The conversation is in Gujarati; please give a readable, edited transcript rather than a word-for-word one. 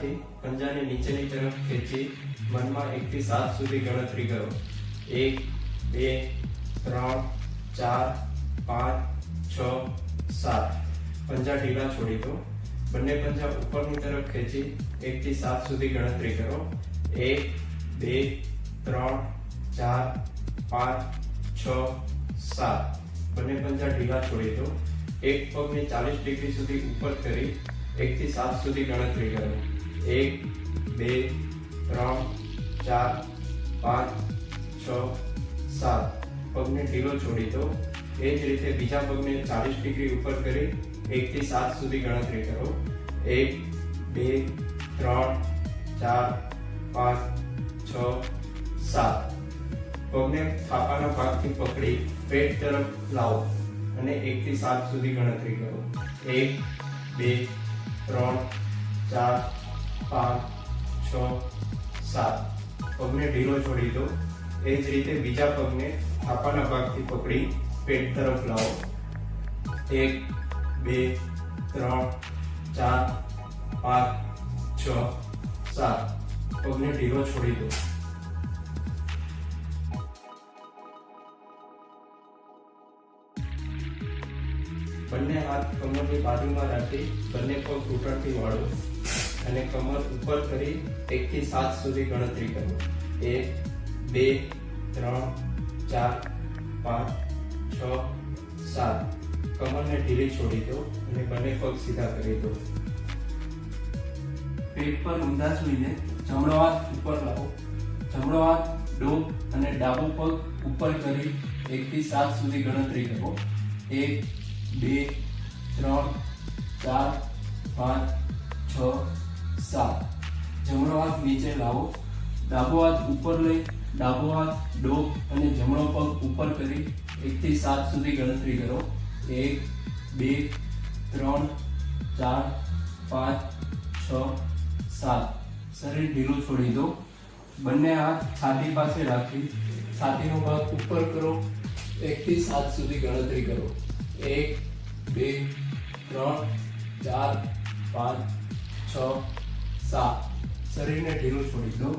રાખી પંજાને નીચેની તરફ ખેંચી મનમાં 1 થી 7 સુધી ગણતરી કરો. 1 2 3 4 5 6 7. પંજા ઢીલા છોડી દો. બંને પંજા ઉપરની તરફ ખેંચી 1 થી 7 સુધી ગણતરી કરો. 1 2 3 4 5 6 7. બંને પંજા ઢીલા છોડી દો. એક પગને 40 ડિગ્રી સુધી ઉપર કરી 1 થી 7 સુધી ગણતરી કરો. 1 2 3 4 5 6 7. પગને ઢીલો છોડી દો. એ જ રીતે બીજા પગને 40 ડિગ્રી ઉપર કરી 1 થી 7 સુધી ગણતરી કરો. 1 2 3 4 5 6 7. પગને થાપાના ભાગથી પકડી પેટ તરફ લાવો અને 1 થી 7 સુધી ગણતરી કરો. 1 2 3 4 5 6 7. પગને ઢીલો છોડી દો. એ જ રીતે બીજા પગને થાપાના ભાગથી પકડી પેટ તરફ લાવો. 1 2 3 4 5 6 7. પગને ઢીલો છોડી દો. બંને હાથ કમરની બાજુમાં રાખી બંને પગ ઘૂંટણથી વાળો અને કમર ઉપર કરી 1 થી 7 સુધી ગણતરી કરો. 1 2 3 4 5 6 7. કમરને ઢીલી છોડી દો અને બંને પગ સીધા કરી દો. પેટ પર ઊંધા સૂઈને જમણો હાથ ઉપર લાવો. જમણો હાથ ડોક અને ડાબો પગ ઉપર કરી 1 થી 7 સુધી ગણતરી કરો. 1 2 3 4 5 6 7. જમણો હાથ નીચે લાવો. ડાબો હાથ ઉપર લઈ ડાબો હાથ ડોક અને જમણો પગ ઉપર કરી 1 થી 7 સુધી ગણતરી કરો. 1 2 3 4 5 6 7. શરીર ઢીલું છોડી દો. બંને હાથ છાતી પાસે રાખી છાતીનો ભાગ ઉપર કરો. 1 થી 7 સુધી ગણતરી કરો. 1 2 3 4 5 6 7. શરીરને ઢીલું છોડી દો.